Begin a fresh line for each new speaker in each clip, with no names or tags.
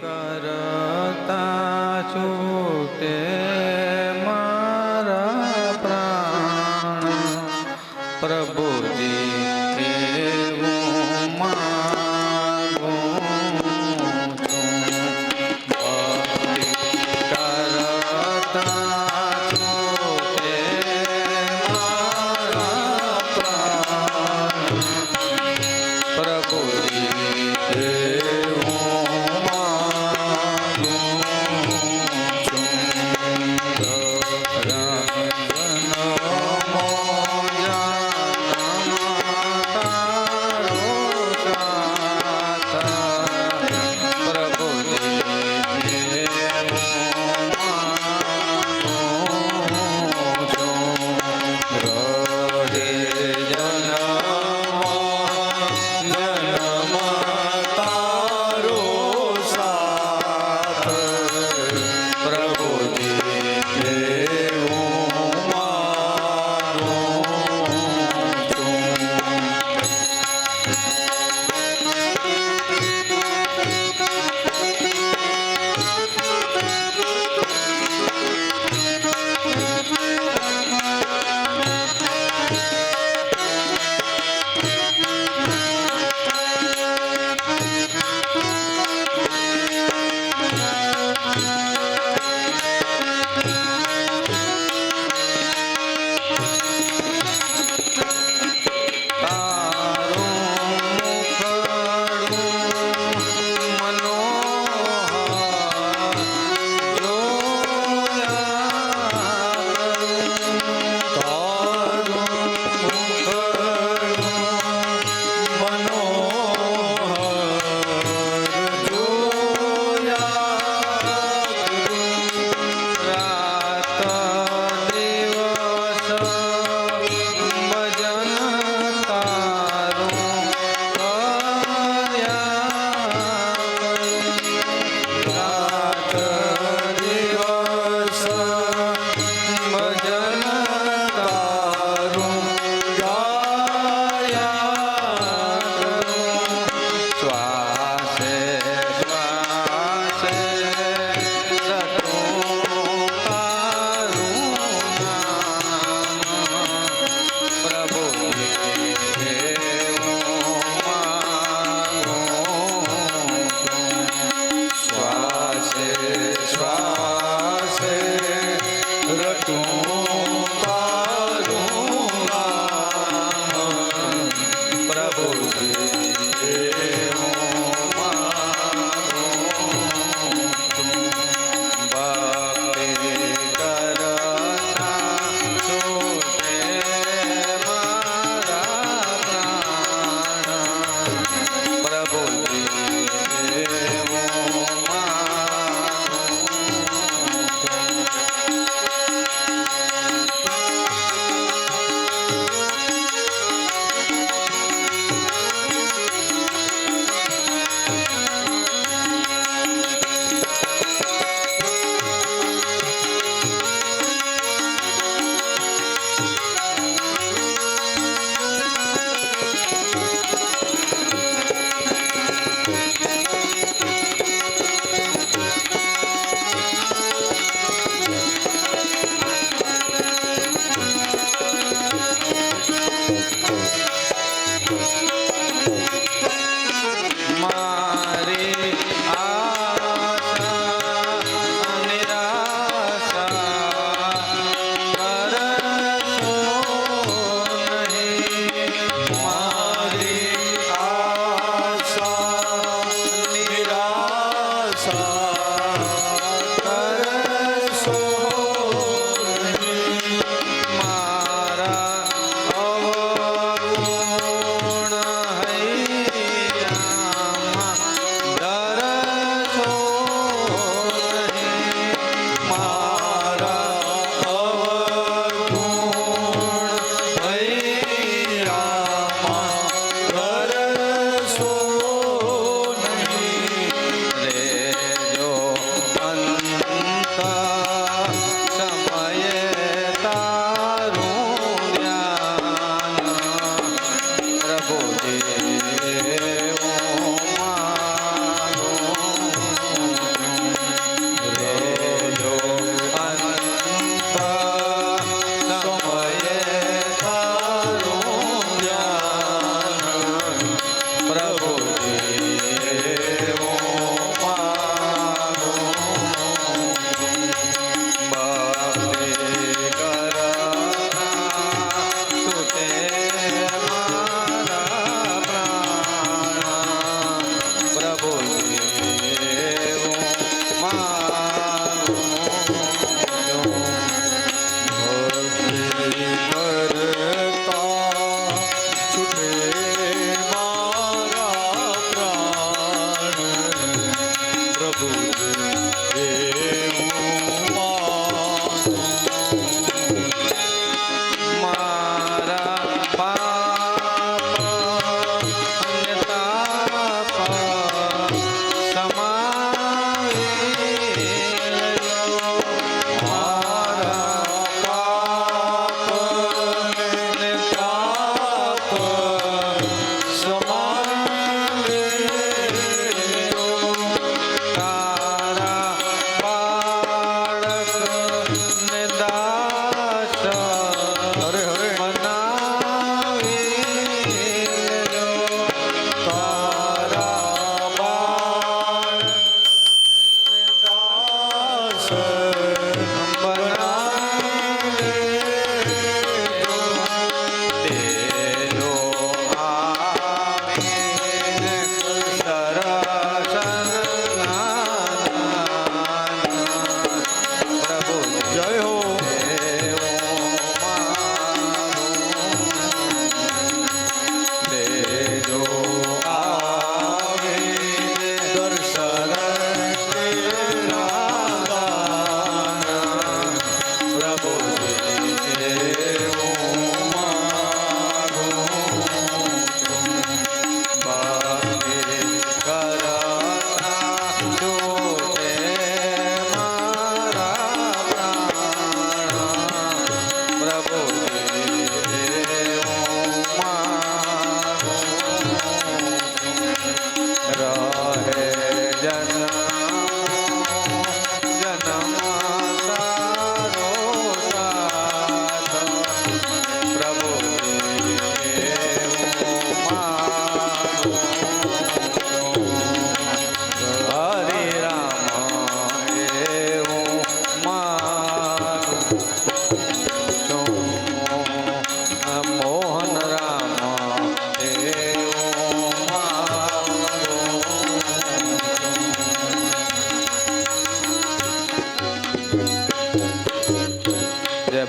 કરતા છૂટે મારા પ્રાણ પ્રભુજી એવું માગું છું ભક્તિ કરતા છૂટે મારા પ્રાણ પ્રભુજી એવું માગું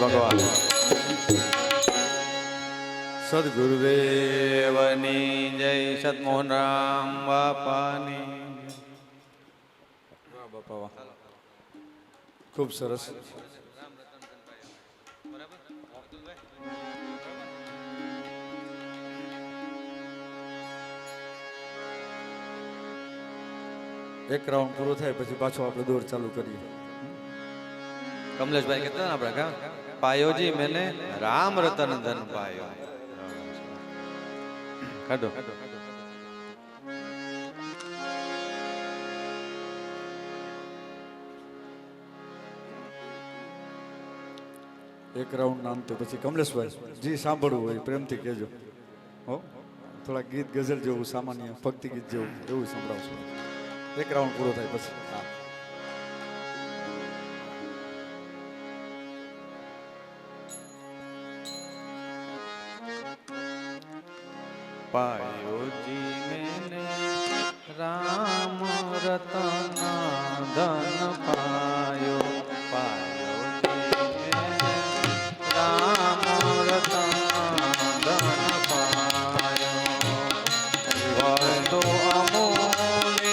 ભગવાન
સદગુરુદેવની
જય સતમોહન રામ બાપાની
બાપા વાહ. ખૂબ સરસ. એક રાઉન્ડ પૂરો થાય પછી પાછો આપણે દોર ચાલુ કરીએ.
કમલેશભાઈ કહેતા ને આપણે કા પાયોજી મેને રામ રતન ધન પાયો કાઢો
એક રાઉન્ડ ના અંતે પછી કમલેશભાઈ જી સાંભળવું હોય પ્રેમથી કહેજો. હો થોડા ગીત ગઝલ જેવું સામાન્ય ભક્તિ ગીત જેવું એવું સંભળાવશું. એક રાઉન્ડ પૂરો થાય પછી. હા
पायोजी मैंने राम रतन धन पायो पायोजी मैंने राम रतन धन पायो वस्तु अमूल्य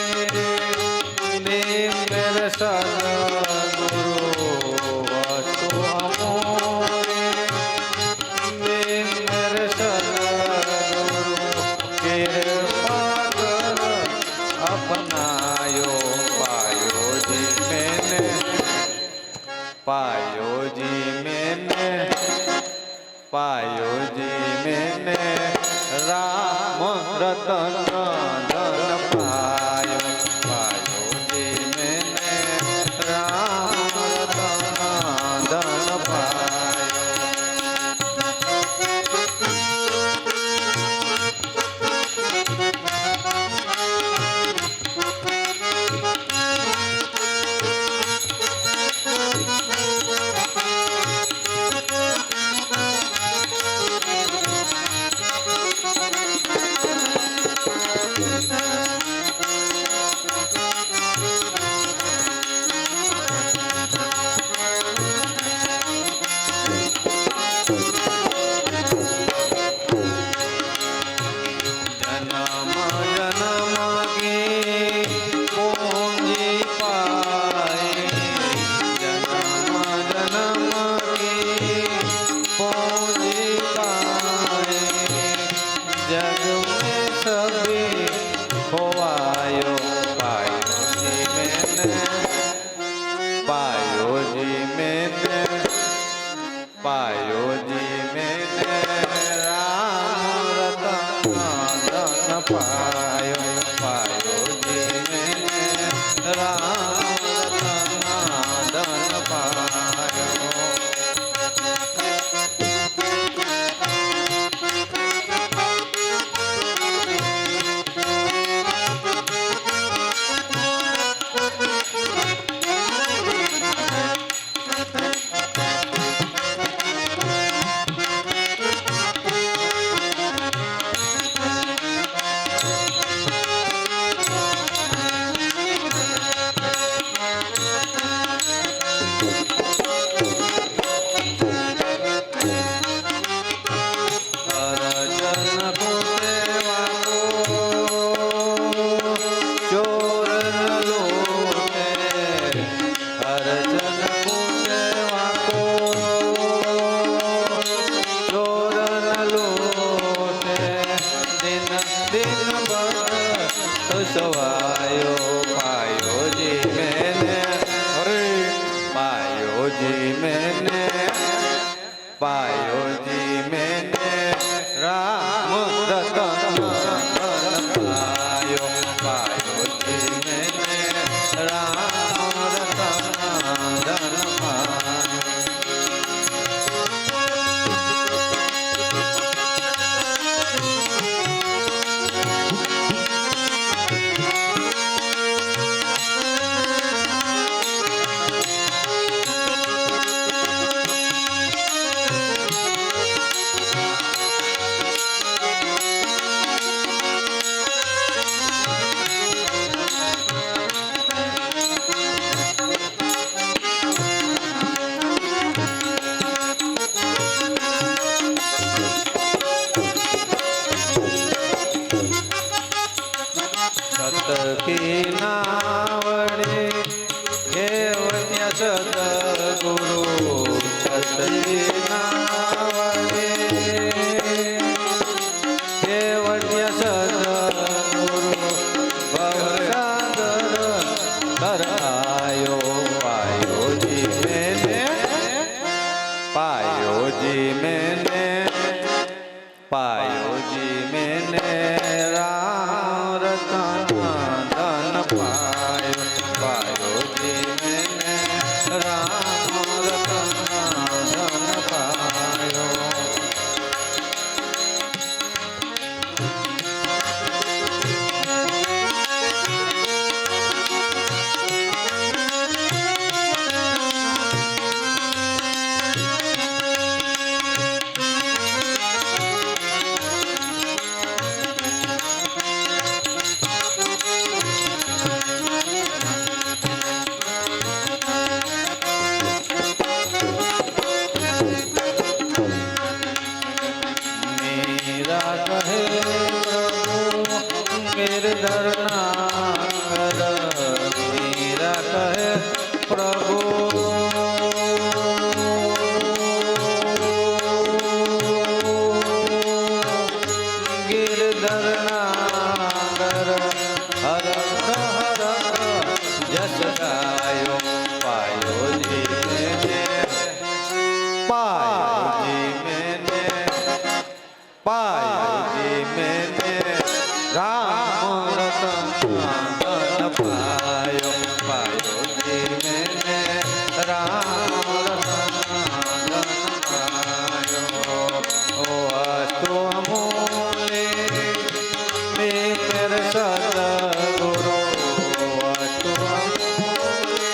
ने मेरे सद्गुरु वस्तु अमूल्य ने मेरे अपनायो पायो जी मैंने राम रतन धन पायो पायो जी मैंने राम નાવડે કેવડ્ય સદગુરુ સતજી નાવડે કેવડ્ય સદગુરુ ભવસાગર કરાયો પાયોજી મેને પાયોજી મેને રામ રતન ધન પાયો પાયોજી મેને રામ રતન ધન પાયો मीरा कहे प्रभु गिरधर नागर हरख हरख जस गायो पायो जी मैंने पायो जी मैंने पायो जी मैंने राम रतन धन पायो पायो जी मैंने राम रतन धन पायो ओ अस्तु अमूल्य मेरे सदगुरु अस्तु अमूल्य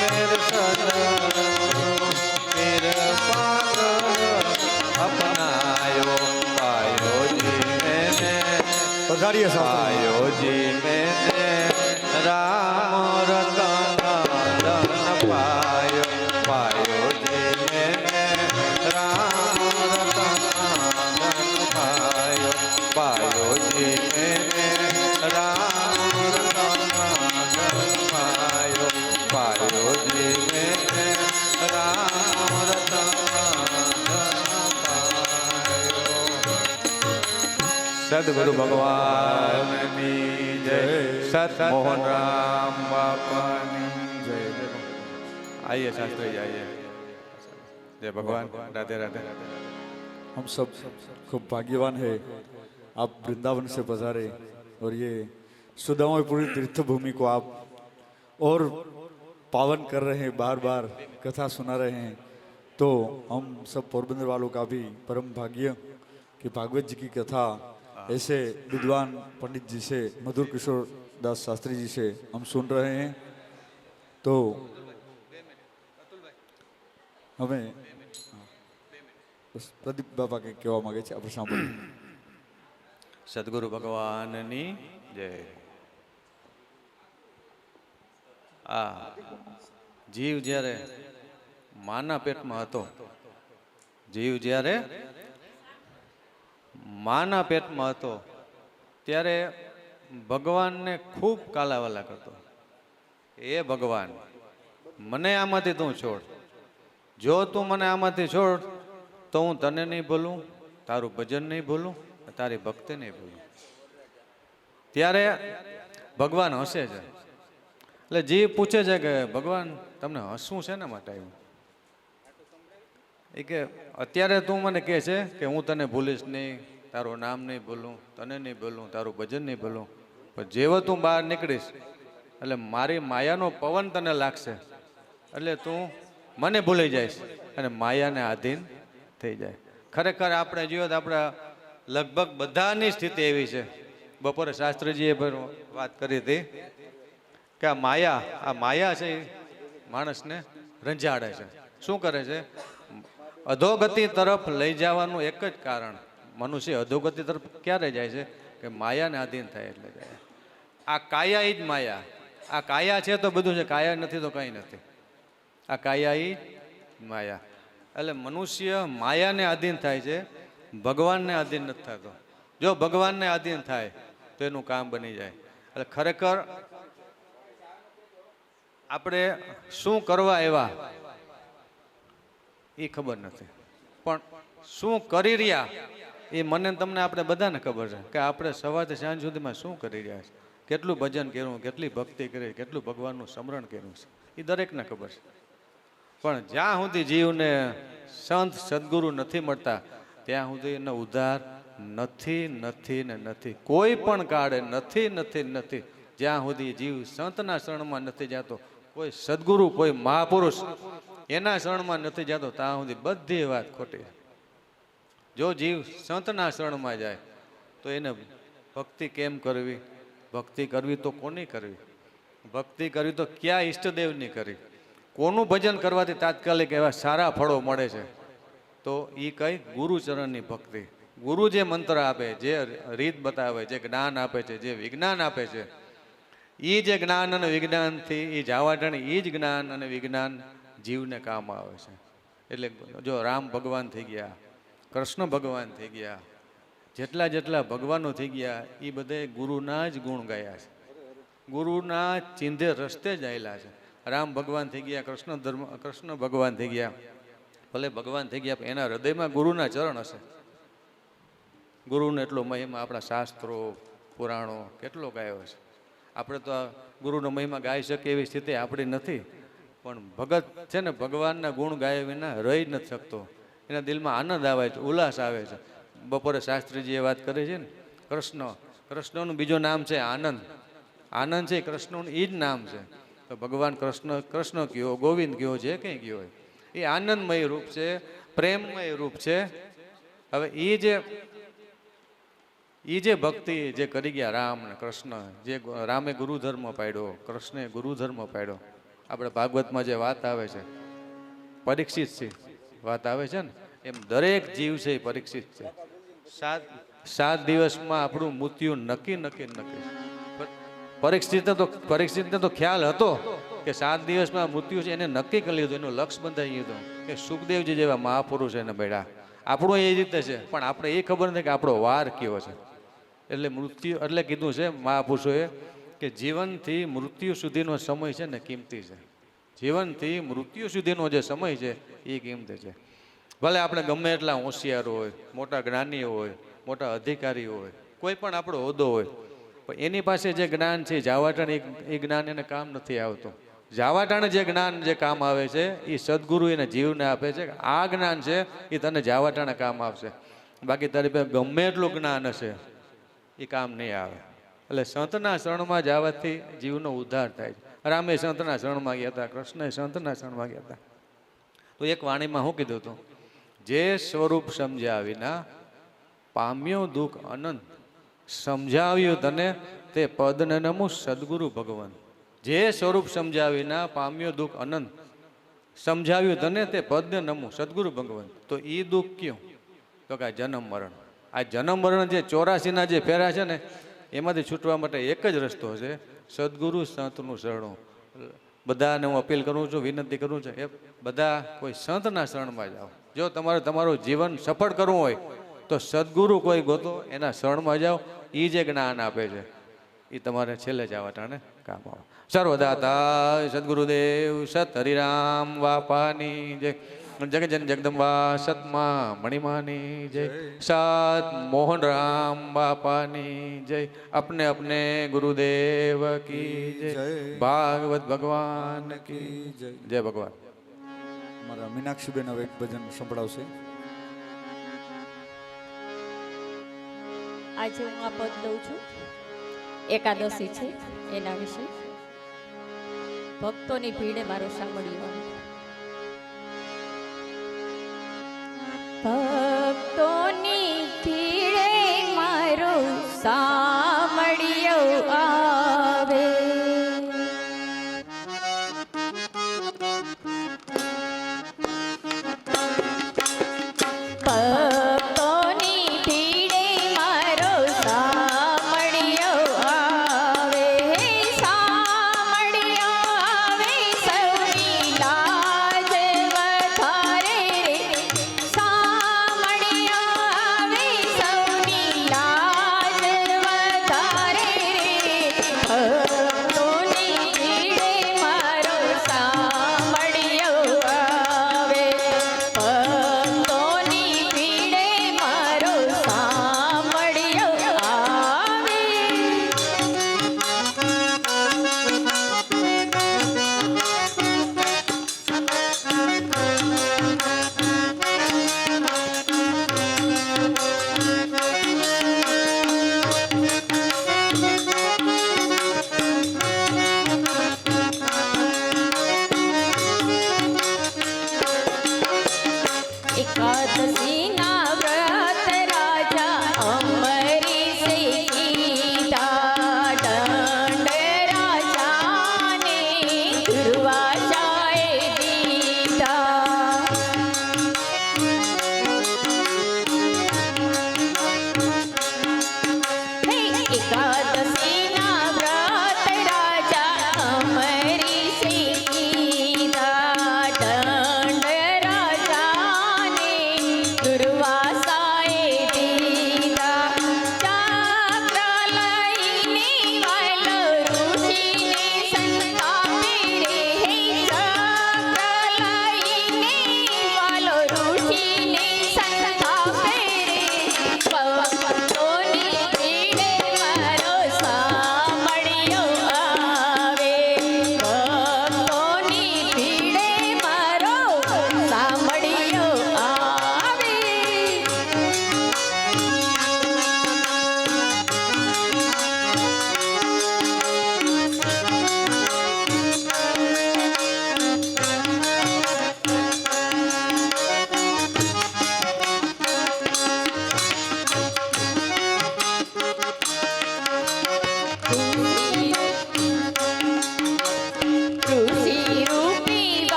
मेरे सदगुरु मेरे पागल अपनायो पायो जी
પધારીએ
पायो जी मैंने राम रतन धन पायो पायो जी मैंने राम रतन धन पायो पायो जी मैंने राम रतन धन पायो पायो जी मैंने राम रतन धन पायो सदगुरु भगवान की जय सत मोहन राम बापा की जय आइए शास्त्री जी आइए जय भगवान राधे राधे
हम सब खूब भाग्यवान है आप वृंदावन से पधारे और ये सुदामापुरी तीर्थ भूमि को आप और पावन कर रहे हैं, बार बार कथा सुना रहे हैं। तो हम सब पोरबंदर वालों का भी परम भाग्य कि भागवत जी की कथा ऐसे विद्वान पंडित जी से, मधुर किशोर दास शास्त्री जी से हम सुन रहे हैं। तो हमें बस प्रदीप बाबा के कहवा मांगे छे આપણે સાંભળીએ।
સદગુરુ ભગવાનની જય। આ જીવ જ્યારે માના પેટમાં હતો, જીવ જ્યારે માના પેટમાં હતો ત્યારે ભગવાનને ખૂબ કાલાવાલા કરતો, એ ભગવાન મને આમાંથી તું છોડ, જો તું મને આમાંથી છોડ તો હું તને નહીં ભૂલું, તારું ભજન નહીં ભૂલું, તારી ભક્તિ નહીં ભૂલું। ત્યારે ભગવાન હસે છે, એટલે જીવ પૂછે છે કે ભગવાન તમને હસવું છે ને માટે આવ્યું? એ કે અત્યારે તું મને કહે છે કે હું તને ભૂલીશ નહીં, તારું નામ નહીં ભૂલું, તને નહીં ભૂલું, તારું ભજન નહીં ભૂલું, પણ જેવો તું બહાર નીકળીશ એટલે મારી માયાનો પવન તને લાગશે, એટલે તું મને ભૂલી જઈશ અને માયાને આધીન થઈ જાય। ખરેખર આપણે જોઈએ તો આપણા લગભગ બધાની સ્થિતિ એવી છે। બપોરે શાસ્ત્રીજીએ પણ વાત કરી હતી કે આ માયા છે એ માણસને રંજાડે છે। શું કરે છે? અધોગતિ તરફ લઈ જવાનું એક જ કારણ, મનુષ્ય અધોગતિ તરફ ક્યારે જાય છે કે માયાને આધીન થાય એટલે જાય। આ કાયા જ માયા, આ કાયા છે તો બધું છે, કાયા નથી તો કંઈ નથી, આ કાયા જ માયા। એટલે મનુષ્ય માયાને આધીન થાય છે, ભગવાનને આધીન નથી થતો। જો ભગવાનને આધીન થાય તો એનું કામ બની જાય। એટલે ખરેખર આપણે શું કરવા એવા એ ખબર નથી, પણ શું કરી રહ્યા એ મને ને તમને આપણે બધાને ખબર છે કે આપણે સવારથી સાંજ સુધીમાં શું કરી રહ્યા છે, કેટલું ભજન કર્યું, કેટલી ભક્તિ કરી, કેટલું ભગવાનનું સ્મરણ કર્યું છે, એ દરેકને ખબર છે. પણ જ્યાં સુધી જીવને સંત સદગુરુ નથી મળતા ત્યાં સુધી એનો ઉદ્ધાર નથી નથી ને નથી. કોઈ પણ કાળે નથી નથી નથી. જ્યાં સુધી જીવ સંતના શરણમાં નથી જતો, કોઈ સદગુરુ, કોઈ મહાપુરુષ એના શરણમાં નથી જતો, ત્યાં સુધી બધી વાત ખોટી. જો જીવ સંતના શરણમાં જાય તો એને ભક્તિ કેમ કરવી? ભક્તિ કરવી તો કોની કરવી? ભક્તિ કરવી તો ક્યાં ઈષ્ટદેવની કરવી? કોનું ભજન કરવાથી તાત્કાલિક એવા સારા ફળો મળે છે? તો એ કઈ ગુરુચરણની ભક્તિ. ગુરુ જે મંત્ર આપે, જે રીત બતાવે, જે જ્ઞાન આપે છે, જે વિજ્ઞાન આપે છે, એ જે જ્ઞાન અને વિજ્ઞાનથી એ જાવાટણી, એ જ જ્ઞાન અને વિજ્ઞાન જીવને કામ આવે છે. એટલે જો રામ ભગવાન થઈ ગયા, કૃષ્ણ ભગવાન થઈ ગયા, જેટલા જેટલા ભગવાનો થઈ ગયા એ બધે ગુરુના જ ગુણ ગાયા છે, ગુરુના ચિંધે રસ્તે જ આવેલા છે. રામ ભગવાન થઈ ગયા, કૃષ્ણ ભગવાન થઈ ગયા, ભલે ભગવાન થઈ ગયા, એના હૃદયમાં ગુરુના ચરણ હશે. ગુરુને એટલો મહિમા આપણા શાસ્ત્રો પુરાણો કેટલો ગાયો છે. આપણે તો ગુરુનો મહિમા ગાઈ શકીએ એવી સ્થિતિ આપણી નથી, પણ ભગત છે ને ભગવાનના ગુણ ગાયા વિના રહી નથી શકતો. એના દિલમાં આનંદ આવે છે, ઉલ્લાસ આવે છે. બપોરે શાસ્ત્રીજીએ વાત કરી છે ને, કૃષ્ણનું બીજું નામ છે આનંદ. આનંદ છે કૃષ્ણનું એ જ નામ છે. તો ભગવાન કૃષ્ણ કયો, ગોવિંદ કયો, જે કંઈ કયો હોય એ આનંદમય રૂપ છે, પ્રેમમય રૂપ છે. હવે એ જે ભક્તિ જે કરી ગયા રામ ને કૃષ્ણ, જે રામે ગુરુ ધર્મ પાડ્યો, કૃષ્ણે ગુરુ ધર્મ પાડ્યો. આપણે ભાગવતમાં જે વાત આવે છે, પરીક્ષિત છે વાત આવે છે ને, એમ દરેક જીવ છે એ પરીક્ષિત છે. 7 દિવસમાં આપણું મૃત્યુ નક્કી. પરીક્ષિતને તો ખ્યાલ હતો કે 7 દિવસમાં મૃત્યુ છે, એને નક્કી કરી લીધું, એનું લક્ષ્ય બંધાઈ ગયું કે સુખદેવજી જેવા મહાપુરુષ એને બેડા. આપણું એ રીતે છે, પણ આપણે એ ખબર નથી કે આપણો વાર કેવો છે. એટલે મૃત્યુ એટલે કીધું છે મહાપુરુષોએ કે જીવનથી મૃત્યુ સુધીનો સમય છે ને કિંમતી છે. જીવનથી મૃત્યુ સુધીનો જે સમય છે એ કિંમતી છે. ભલે આપણે ગમે એટલા હોશિયાર હોય, મોટા જ્ઞાનીઓ હોય, મોટા અધિકારીઓ હોય, કોઈ પણ આપણો હોદ્દો હોય, પણ એની પાસે જે જ્ઞાન છે જાવાટાણ એ જ્ઞાન એને કામ નથી આવતું. જાવાટાણ જે જ્ઞાન જે કામ આવે છે એ સદગુરુ એને જીવને આપે છે. આ જ્ઞાન છે એ તને જાવાટાણે કામ આવશે, બાકી તારી પાસે ગમે એટલું જ્ઞાન હશે એ કામ નહીં આવે. એટલે સંતના શરણમાં જવાથી જીવનો ઉદ્ધાર થાય છે. રામે સંતના શરણમાં ગયા હતા, કૃષ્ણે સંતના શરણમાં ગયા હતા. તો એક વાણીમાં શું કીધું હતું? જે સ્વરૂપ સમજ્યા વિના પામ્યો દુઃખ અનંત, સમજાવ્યું તને તે પદને નમું સદગુરુ ભગવાન. જે સ્વરૂપ સમજ્યા વિના પામ્યો દુઃખ અનંત, સમજાવ્યું તને તે પદને નમું સદગુરુ ભગવાન. તો એ દુઃખ કયું? તો કે જન્મ મરણ. આ જન્મ મરણ જે 84ના જે ફેરા છે ને, એમાંથી છૂટવા માટે એક જ રસ્તો છે, સદગુરુ સંતનું શરણું. બધાને હું અપીલ કરું છું, વિનંતી કરું છું, એ બધા કોઈ સંતના શરણમાં જાઓ. જો તમારું જીવન સફળ કરવું હોય તો સદગુરુ કોઈ ગોતો, એના શરણમાં જાઓ. એ જે જ્ઞાન આપે છે એ તમારે છેલ્લે જવાટાને કામ આવે. સર્વદાતા સદગુરુદેવ સત હરિરામ બાપાની જય. જગજન જગદંબા સતમા મણિમાની જય. સત મોહન રામ બાપાની જય. अपने अपने गुरुदेव की जय. भागवत भगवान की जय. जय भगवान.
મારા મીનાક્ષીબેન હવે એક ભજન સંભળાવશે.
આજે હું આ પદ દઉં છું, એકાદશી છે એના વિશે. ભક્તોની ભીડે મારો સાંભળ્યો. ભક્તોની ભીડે મારો સાંભળ્યો આવે.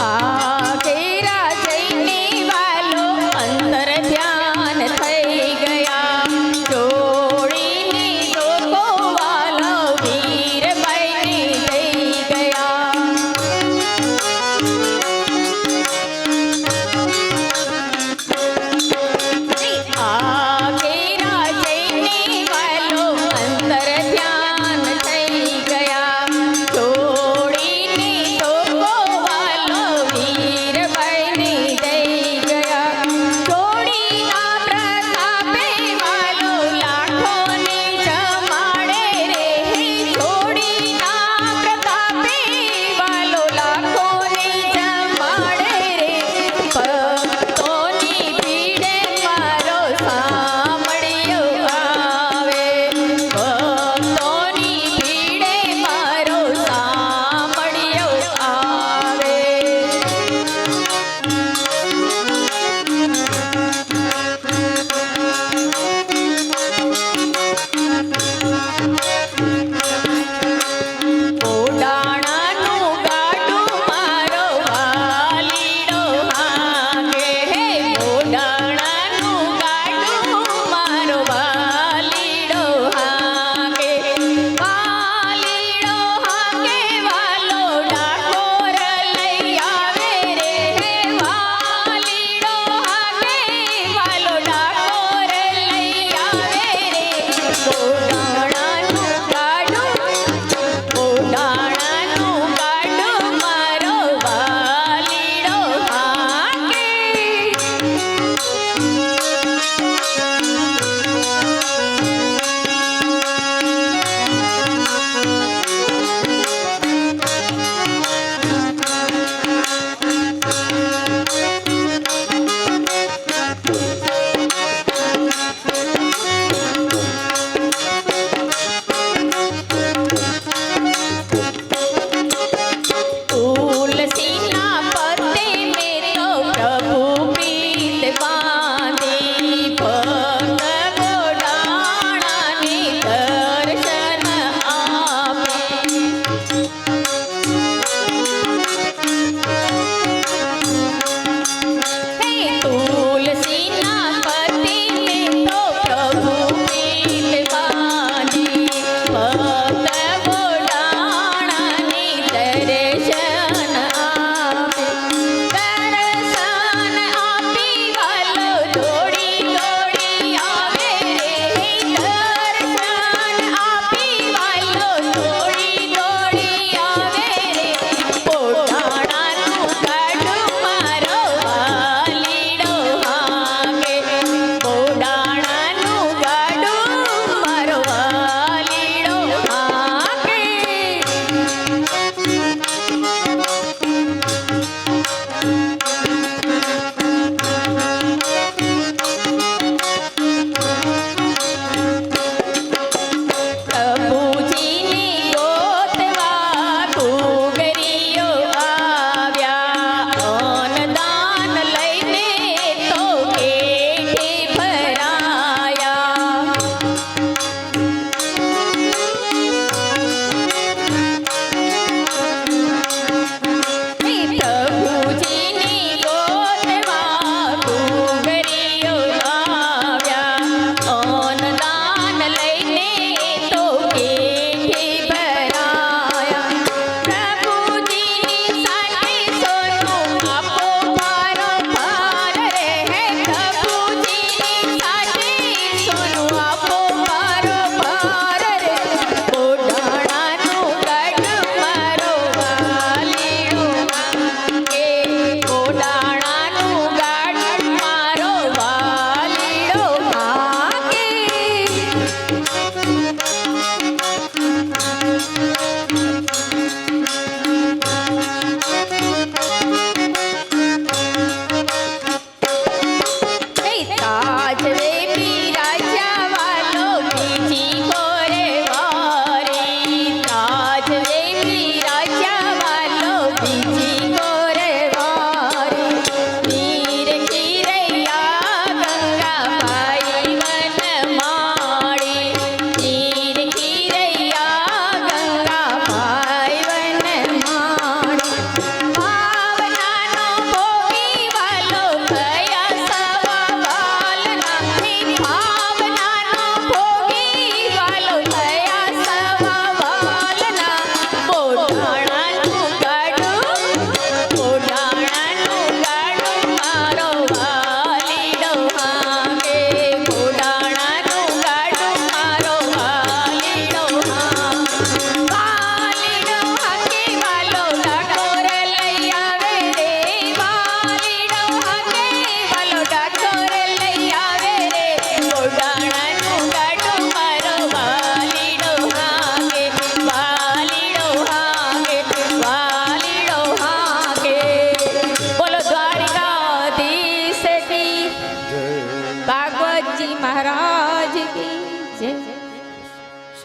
આ ઘેરા જઈને વાલો અંદર ધ્યાન થઈ ગયા જોડીની લોકો વાલો વીરબાઈને દઈ ગયા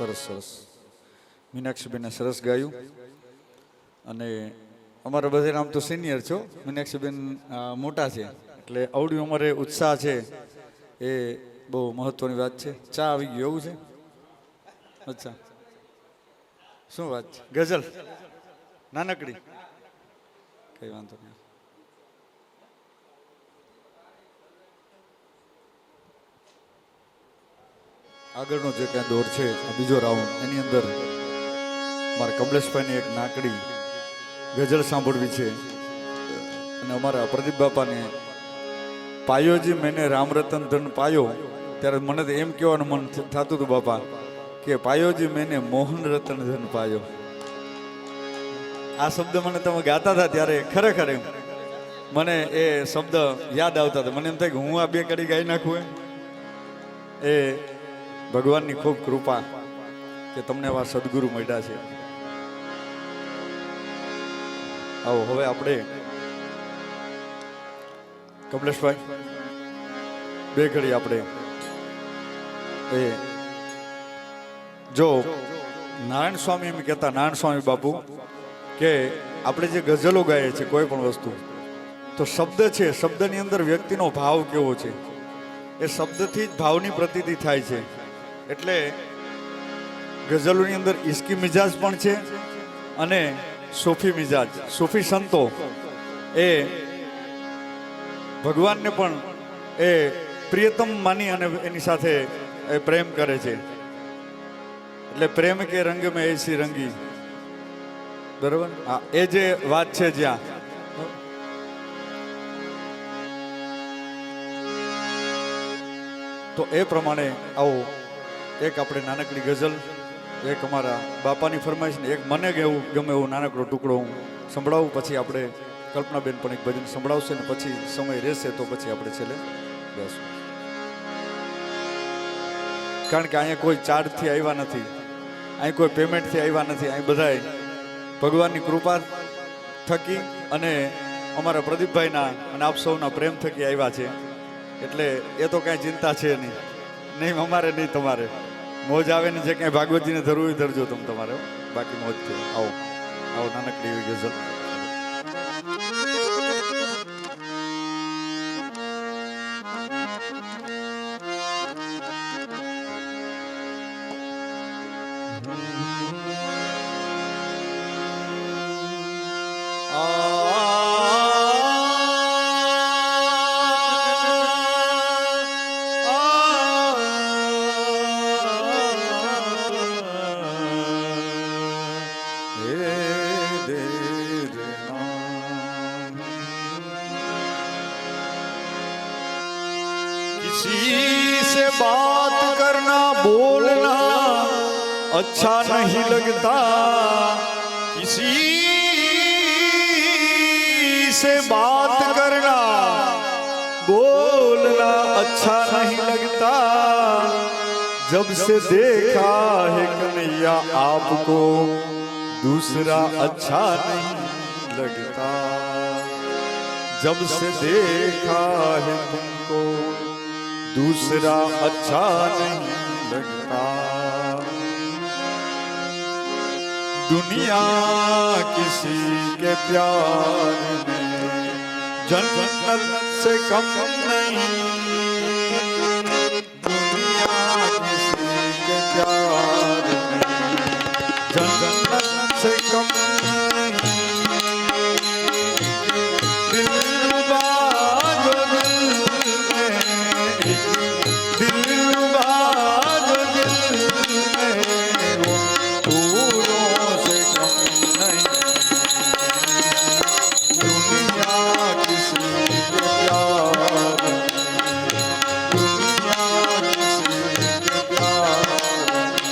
સરસ સરસ. મીનાક્ષીબેને સરસ ગાયું. અને અમારા બધા આમ તો સિનિયર છો, મીનાક્ષીબેન મોટા છે, એટલે આવડી ઉંમરે ઉત્સાહ છે એ બહુ મહત્વની વાત છે. ચા આવી ગયું એવું છે? અચ્છા, શું વાત છે? ગઝલ નાનકડી, કઈ વાંધો નહીં. આગળનો જે કાંઈ દોર છે આ બીજો રાઉન્ડ, એની અંદર મારા કમલેશભાઈની એક નાકડી ગઝલ સાંભળવી છે. અને અમારા પ્રદીપ બાપાને પાયોજી મેને રામ રતન ધન પાયો, ત્યારે મને તો એમ કહેવાનું મન થતું હતું બાપા કે પાયોજી મેને મોહન રતન ધન પાયો. આ શબ્દ મને તમે ગાતા હતા ત્યારે ખરેખર મને એ શબ્દ યાદ આવતા હતા. મને એમ થાય કે હું આ બે કડી ગાઈ નાખું. એ ભગવાનની ખૂબ કૃપા કે તમને આવા સદગુરુ મળ્યા છે. આવો હવે આપણે કમલેશભાઈ બે ઘડી આપણે એ જો નારાયણ સ્વામી એમ કહેતા, નારાયણ સ્વામી બાપુ કે આપણે જે ગઝલો ગાઈએ છીએ કોઈ પણ વસ્તુ, તો શબ્દ છે, શબ્દની અંદર વ્યક્તિનો ભાવ કેવો છે એ શબ્દથી જ ભાવની પ્રતીતિ થાય છે. એટલે ગઝલોની અંદર ઈશ્કી મિજાજ પણ છે અને સૂફી મિજાજ. સૂફી સંતો એ ભગવાનને પણ એ પ્રિયતમ માની અને એની સાથે એ પ્રેમ કરે છે. એટલે પ્રેમ કે રંગ મેં એસી રંગી, બરોબર? હા, એ જે વાત છે જ્યાં તો એ પ્રમાણે આવો એક આપણે નાનકડી ગઝલ, એક અમારા બાપાની ફરમાઈશ ને એક મને એવું ગમે એવું નાનકડો ટુકડો હું સંભળાવું. પછી આપણે કલ્પનાબેન પણ એક ભજન સંભળાવશે ને પછી સમય રહેશે તો પછી આપણે છેલ્લે બેસવું. કારણ કે અહીંયા કોઈ ચાર્જથી આવ્યા નથી, અહીં કોઈ પેમેન્ટથી આવ્યા નથી. અહીં બધાય ભગવાનની કૃપા થકી અને અમારા પ્રદીપભાઈના અને આપ સૌના પ્રેમ થકી આવ્યા છે. એટલે એ તો કાંઈ ચિંતા છે નહીં અમારે નહીં તમારે. મોજ આવે ને જે કાંઈ ભાગવતજીને ધરવું એ ધરજો તમે તમારે, બાકી મોજ છે. આવો આવો નાનકડી એવી ગઝલ.
किसी से बात करना बोलना अच्छा नहीं लगता, किसी से बात करना बोलना अच्छा नहीं लगता, जब से देखा है कन्हैया आपको दूसरा अच्छा नहीं लगता, जब से देखा है तुमको दूसरा अच्छा नहीं लगता, दुनिया किसी के प्यार में जन्नत से कम नहीं, दुनिया किसी के प्यार में जन्नत से कम नहीं, दिलरुबा जो दिल में, दिलरुबा जो दिल में वो फूलों से कम नहीं, दुनिया किसी के प्यार में, दुनिया किसी के प्यार में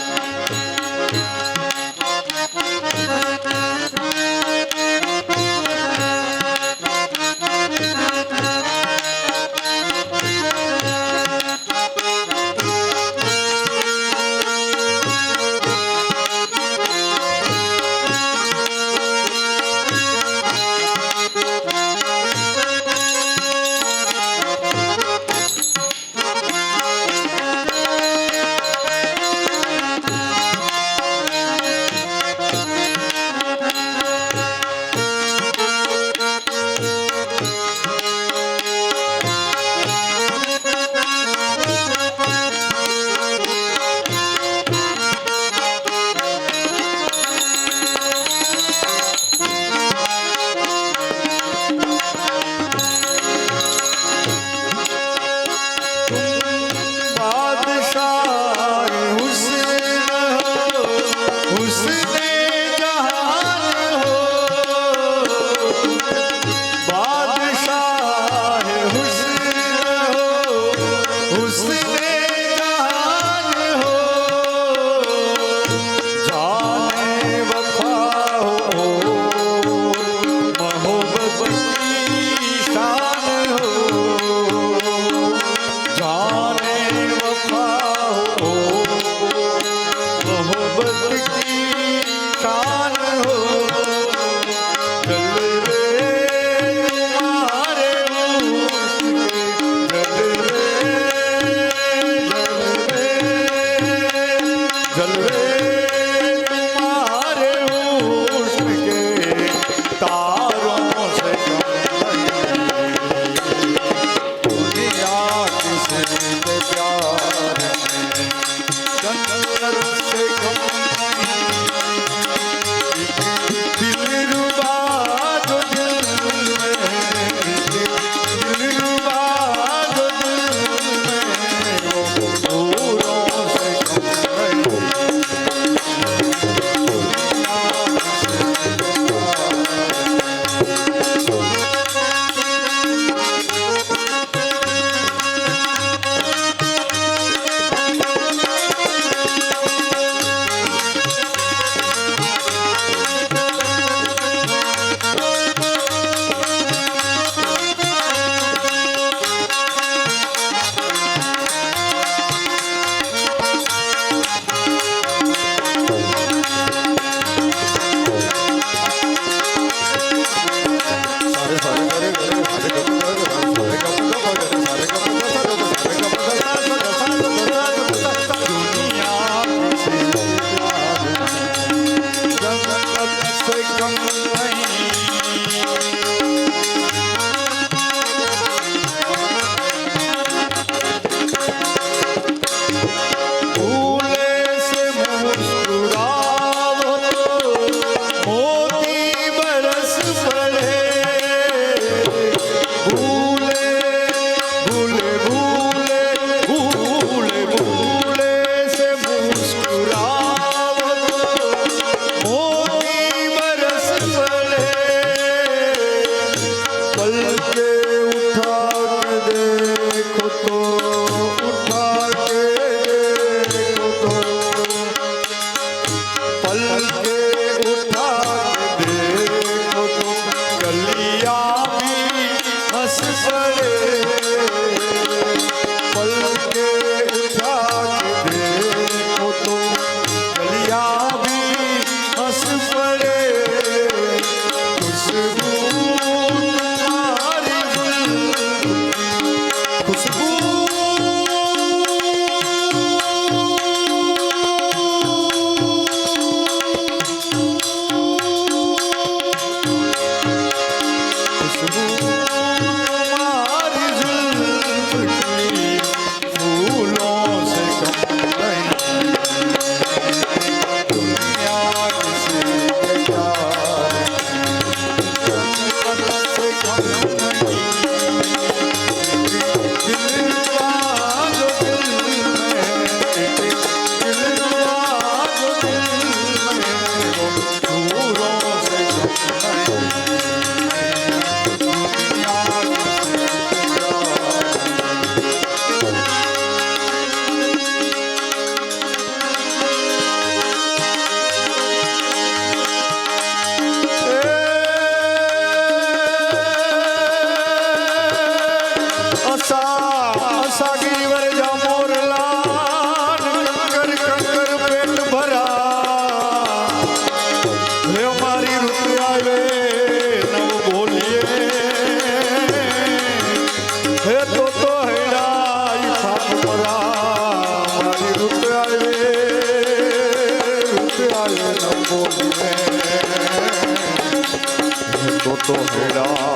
તો હેડાય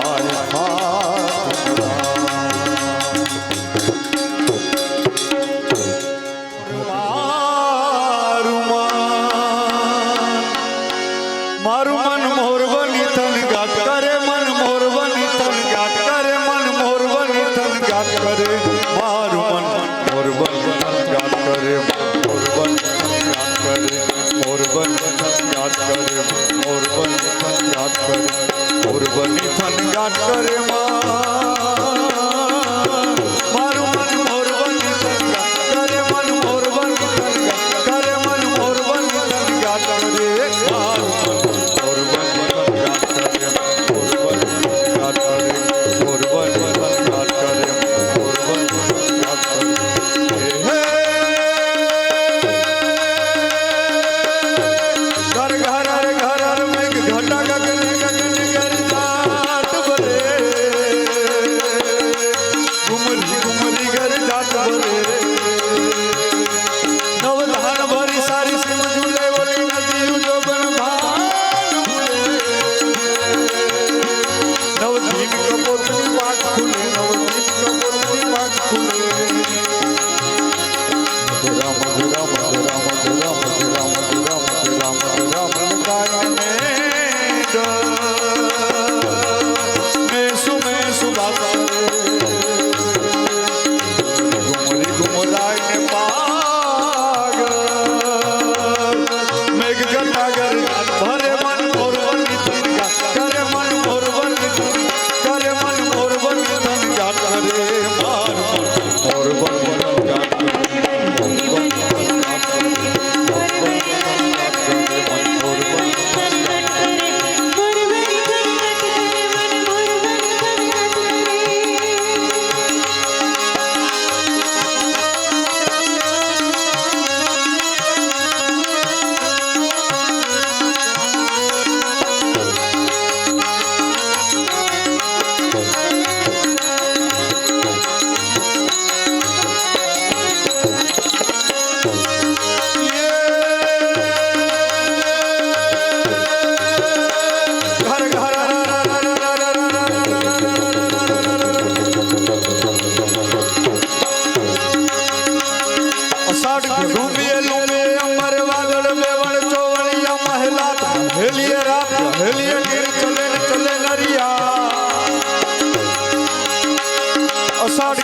મારું મન મોરબની તન ગાત કરે મન મોરબની તન ગાત કરે મન મોરબની તન ગાત કરે મારું મન મોરબની તન ગાત કરે મોરબની તન ગાત કરે મોરબની તન ગાત કરે મોરબની તન ગાત કરે મોરબની તન ગાત કરે મારું મન મોરબની તન ગાત કરે મન મોરબની તન ગાત કરે મન મોરબની તન ગાત કરે મારું God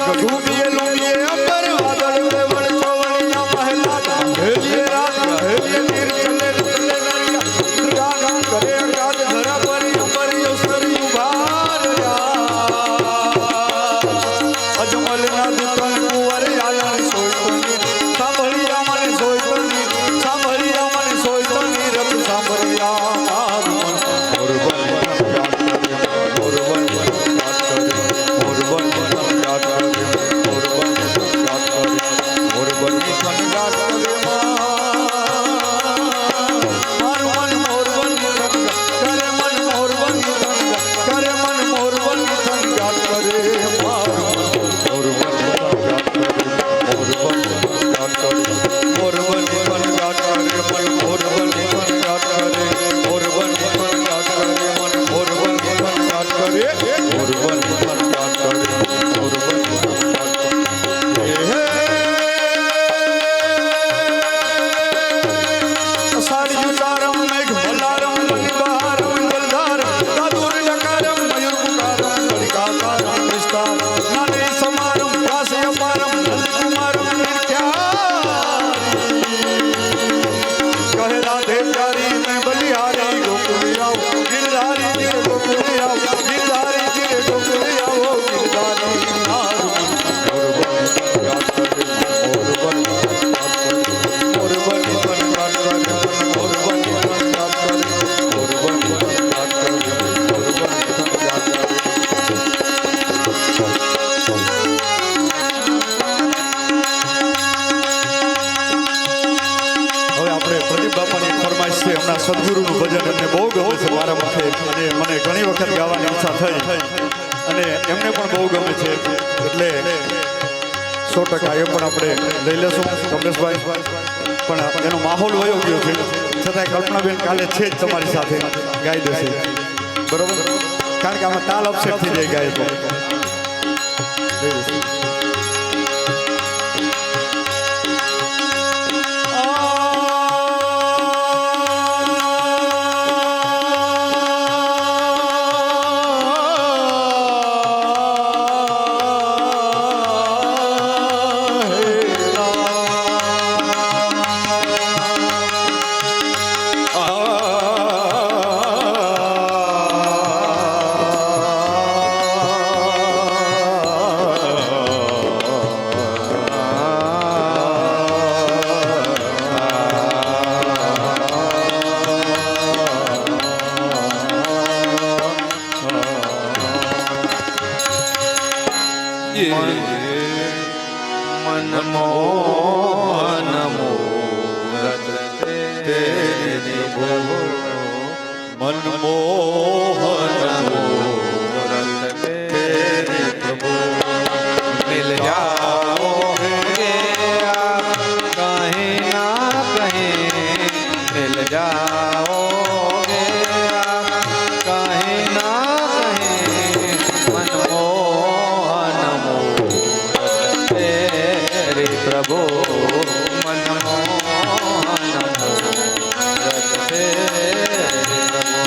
ગધું પિયેલું પિયે અંબર વાદળ વેવળ ચોવડિયા પહેલા હેલીએ રાત હેલીએ નીર ચલે ચલે નરિયા દુર્ગા ગામ કરે ગાત ધરા પરી અંબર યોસરી ઉભાર્યા અજમલ ના દુતન કુંવર આલન સોયતની સાંભળિયા મને સોયતની સાંભળિયા મને સોયતની રત સાંભળિયા સદગુરુનું ભજન એમને બહુ ગમે છે મારા મુખે અને મને ઘણી વખત ગાવાની ઈચ્છા થઈ અને એમને પણ બહુ ગમે છે એટલે 100% એ પણ આપણે લઈ લેશું કમલેશભાઈ પણ એનો માહોલ વયો ગયો છે છતાંય કલ્પનાબેન કાલે છે જ તમારી સાથે ગાઈ દેશે બરોબર કારણ કે આમાં તાલ અપસેટ થઈ જાય ગાય તો લઈ લેશું
मनमोहन मूरत तेरी प्रभु मनमोहन मूरत तेरी प्रभु मिल जाओगे आप कहीं ना कहीं मिल जाओगे आप कहीं ना कहीं मनमोहन मूरत तेरी प्रभु मनमोहन मूरत तेरी प्रभु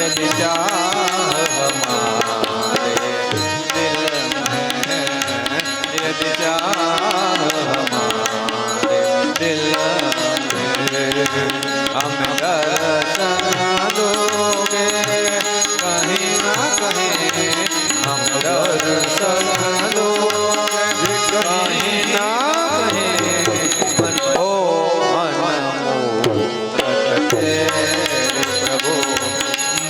यदि चाह हमारे दिल में यदि चाह हमारे दिल में हमें दर्शन दोगे कहीं ना कहीं हमें दर्शन दोगे कहीं ना कहीं मनमोहन मूरत तेरी प्रभु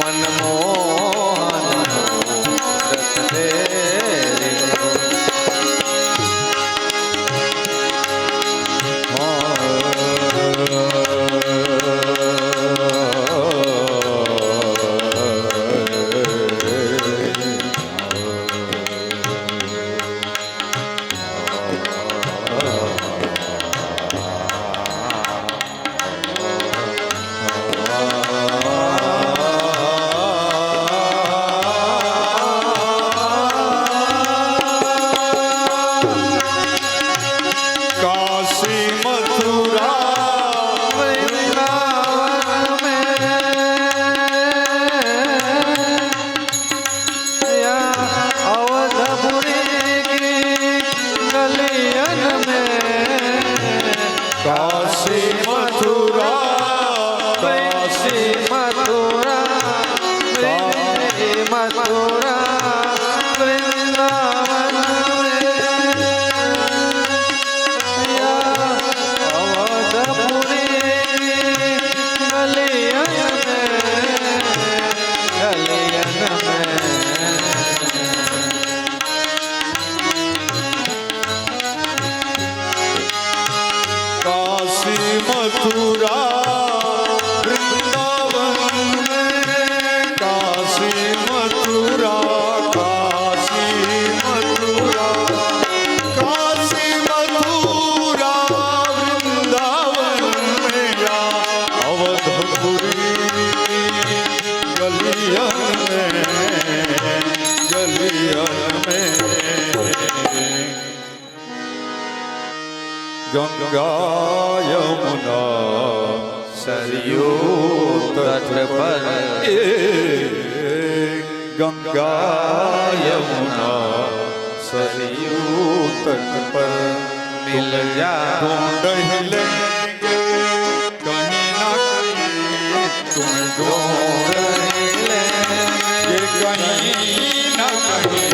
मनमोहन मूरत तेरी प्रभु
કાશી મથુરા
કાશી મથુરા મથુરા વૃંદાવન અવધપુરી ગલિયન
કાશી મથુરા વૃંદાવન કાશી મથુરા કાશી મથુરા કાશી મથુરા વૃંદાવન મેરા અવધપુરી ગલિયન में गंगा यमुना
सरयू तट पर
गंगा यमुना सरयू तट पर
मिल जा
ढूंढ लेंगे कहीं ना कहीं तुम्हें ढूंढ लेंगे कहीं ना कहीं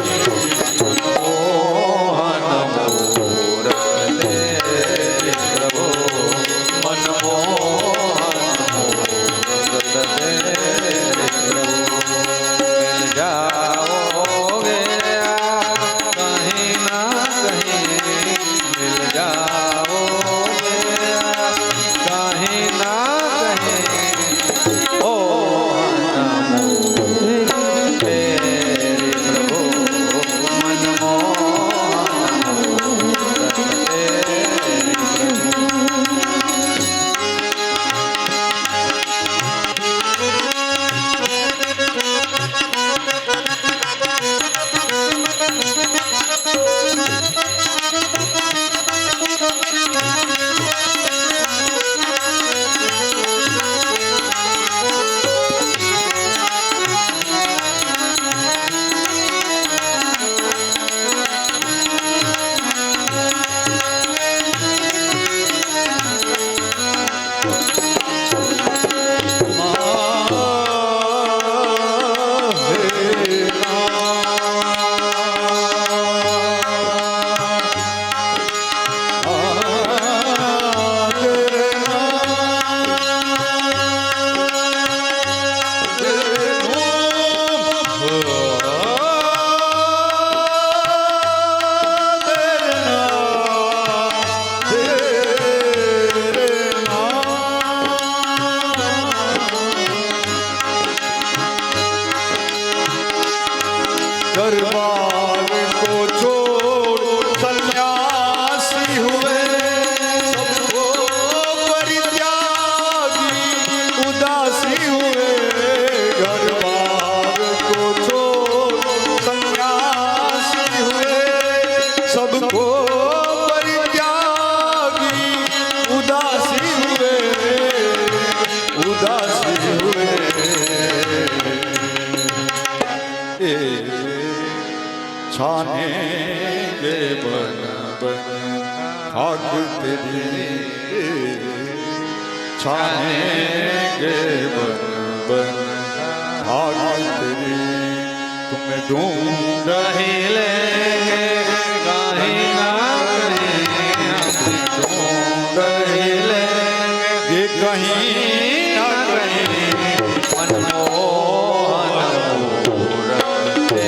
दरबार को छोड़ सन्यासी हुए सबको परित्यागी उदासी हुए दरबार को छोड़ सन्यासी हुए सबको परित्यागी उदासी हुए छानेंगे बन बन खाक तेरी छानेंगे बन बन खाक तेरी तुम्हें ढूंढ
ही लेंगे कहीं ना कहीं
ढूंढ ही लेंगे कहीं ना कहीं
मनमोहन मूरत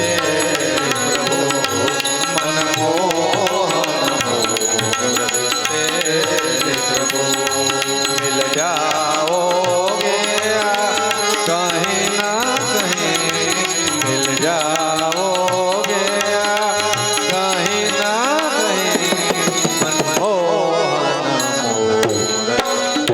मिल जाओगे कहीं ना कहीं मिल जाओगे कहीं ना कहीं मनमोहन मूरत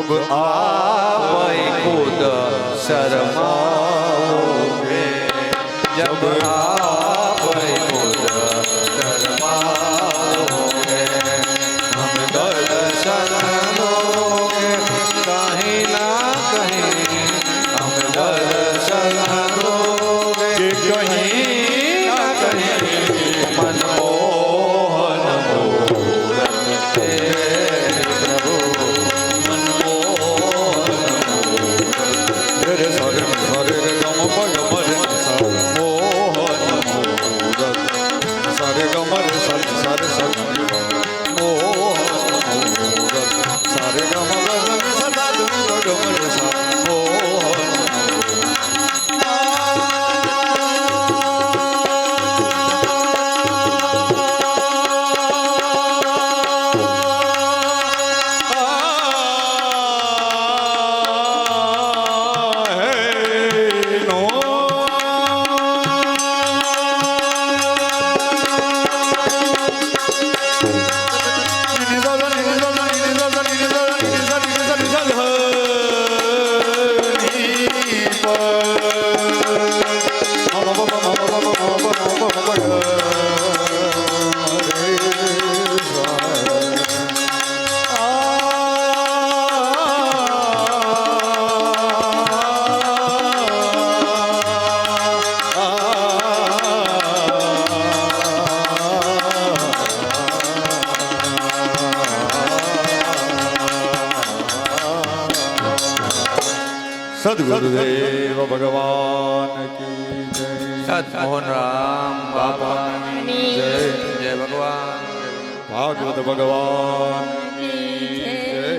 जब आवई खुद शर्माओगे, जब आवई खुद शर्माओगे, हम दर्शन दोगे कहीं ना कहीं, हम दर्शन दोगे कहीं ना कहीं, मनमोहन मूरत तेरे प्रभु, रे सारे सारे रे गम पग मरे सा मोहन मूरत, सारे गम रे सारे सारे सारे मोहन मूरत, सारे गम रे सदा गम रे सा मोहन सद्गुरुदेव भगवान की जय।
सतमोहन राम बाबा जय जय भगवान।
भागवत भगवान की जय।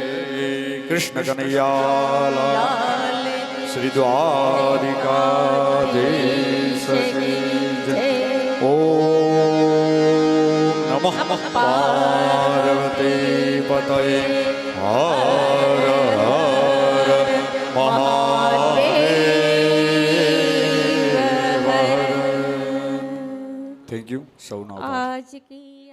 कृष्ण कन्हैयालाल श्री द्वारिकाधीश की जय। ओम नमः पार्वती पतये हर हर महादेव। थैंक यू सौना
आज की